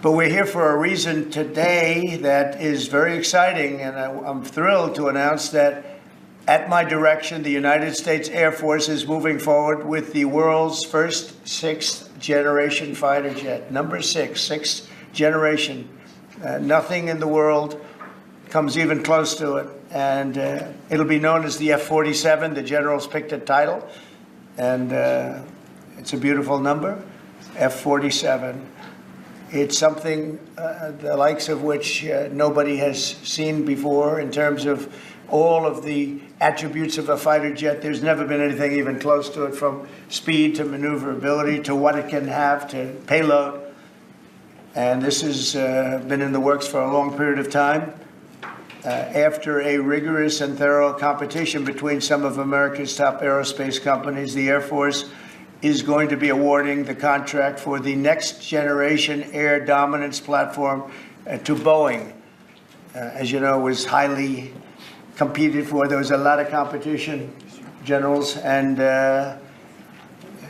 But we're here for a reason today that is very exciting, and I'm thrilled to announce that at my direction, the United States Air Force is moving forward with the world's first sixth-generation fighter jet. Number six, sixth generation. Nothing in the world comes even close to it. And it'll be known as the F-47. The generals picked a title, and it's a beautiful number, F-47. It's something the likes of which nobody has seen before in terms of all of the attributes of a fighter jet. There's never been anything even close to it, from speed to maneuverability to what it can have to payload. And this has been in the works for a long period of time. After a rigorous and thorough competition between some of America's top aerospace companies, the Air Force is going to be awarding the contract for the next generation air dominance platform to Boeing. As you know, it was highly competed for. There was a lot of competition, generals, and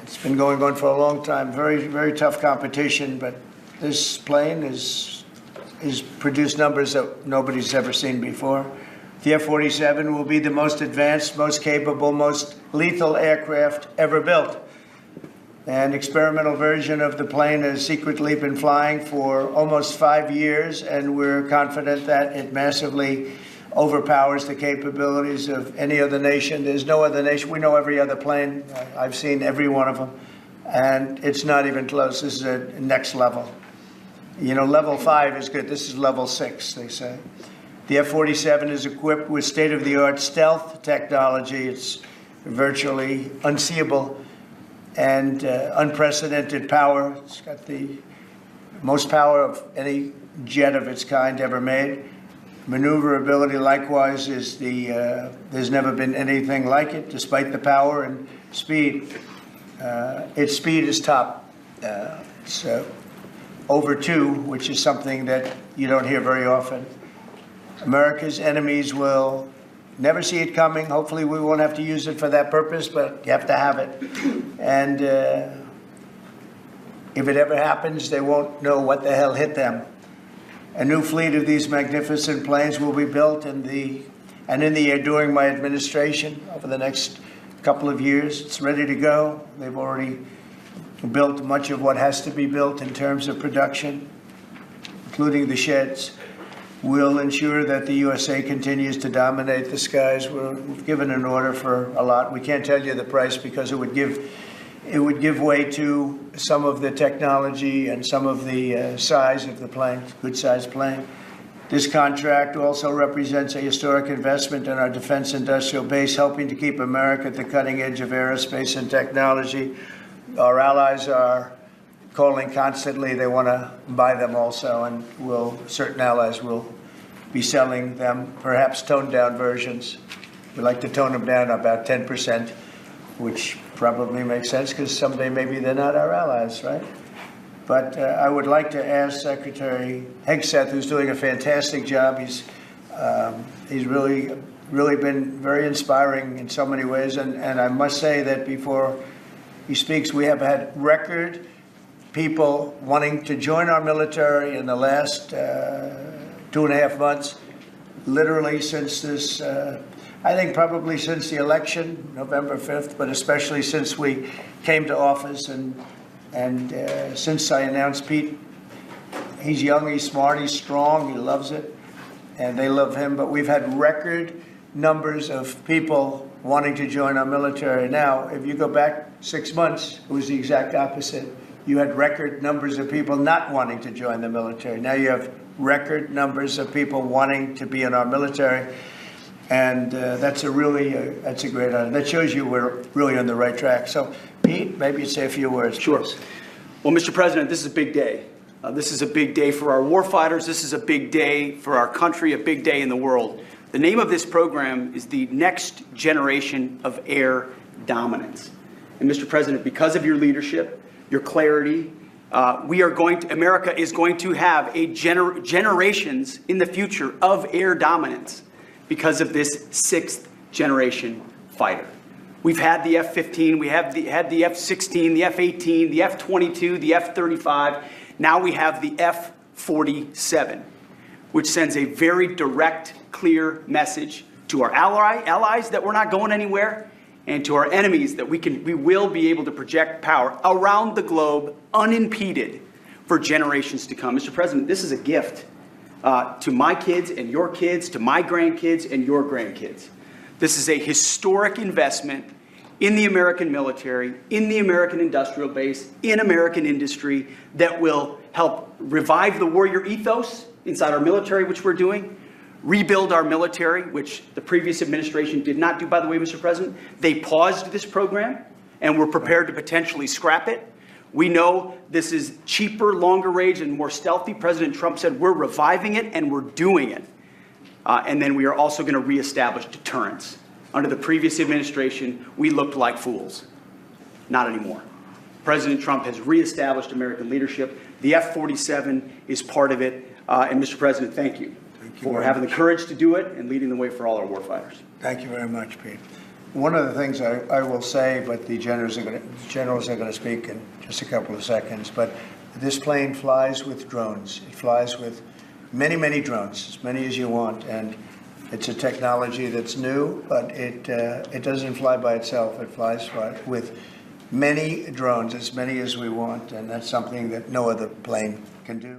it's been going on for a long time. Very, very tough competition, but this plane is produced numbers that nobody's ever seen before. The F-47 will be the most advanced, most capable, most lethal aircraft ever built. An experimental version of the plane has secretly been flying for almost 5 years, and we're confident that it massively overpowers the capabilities of any other nation. There's no other nation. We know every other plane. I've seen every one of them, and it's not even close. This is a next level. You know, level 5 is good. This is level 6, they say. The F-47 is equipped with state-of-the-art stealth technology. It's virtually unseeable and unprecedented power. It's got the most power of any jet of its kind ever made. Maneuverability, likewise, is there's never been anything like it, despite the power and speed. Its speed is top. It's over 2, which is something that you don't hear very often. America's enemies will never see it coming. Hopefully we won't have to use it for that purpose, but you have to have it. And if it ever happens, they won't know what the hell hit them. A new fleet of these magnificent planes will be built in the air during my administration over the next couple of years. It's ready to go. They've already built much of what has to be built in terms of production, including the sheds. We'll ensure that the USA continues to dominate the skies. We've given an order for a lot. We can't tell you the price because it would give way to some of the technology and some of the size of the plane, good-sized plane. This contract also represents a historic investment in our defense industrial base, helping to keep America at the cutting edge of aerospace and technology. Our allies are calling constantly. They want to buy them also, and certain allies will be selling them, perhaps toned-down versions. We like to tone them down about 10%, which probably makes sense because someday maybe they're not our allies, right? But I would like to ask Secretary Hegseth, who's doing a fantastic job. He's really been very inspiring in so many ways, and I must say that before he speaks, we have had record people wanting to join our military in the last 2.5 months, literally since this, I think probably since the election, November 5th, but especially since we came to office and since I announced Pete. He's young, he's smart, he's strong, he loves it, and they love him. But we've had record numbers of people wanting to join our military. Now, if you go back 6 months, it was the exact opposite. You had record numbers of people not wanting to join the military. Now you have record numbers of people wanting to be in our military. And that's a great honor. That shows you we're really on the right track. So, Pete, maybe you'd say a few words. Sure. Please. Well, Mr. President, this is a big day. This is a big day for our warfighters. This is a big day for our country, a big day in the world. The name of this program is the Next Generation of Air Dominance. And Mr. President, because of your leadership, your clarity, America is going to have generations in the future of air dominance because of this 6th generation fighter. We've had the F-15, we had the F-16, the F-18, the F-22, the F-35. Now we have the F-47. F-47, which sends a very direct, clear message to our allies that we're not going anywhere, and to our enemies that we will be able to project power around the globe unimpeded for generations to come. Mr. President, this is a gift to my kids and your kids, to my grandkids and your grandkids. This is a historic investment in the American military, in the American industrial base, in American industry that will help revive the warrior ethos inside our military, which we're doing, rebuild our military, which the previous administration did not do, by the way, Mr. President. They paused this program and were prepared to potentially scrap it. We know this is cheaper, longer range, and more stealthy. President Trump said we're reviving it and we're doing it. And then we are also going to reestablish deterrence. Under the previous administration, we looked like fools. Not anymore. President Trump has reestablished American leadership. The F-47 is part of it. And Mr. President, thank you for having the courage to do it and leading the way for all our warfighters. Thank you very much, Pete. One of the things I will say, but the generals are going to speak in just a couple of seconds, but this plane flies with drones. It flies with many, many drones, as many as you want, and it's a technology that's new, but it doesn't fly by itself. It flies with many drones, as many as we want, and that's something that no other plane can do.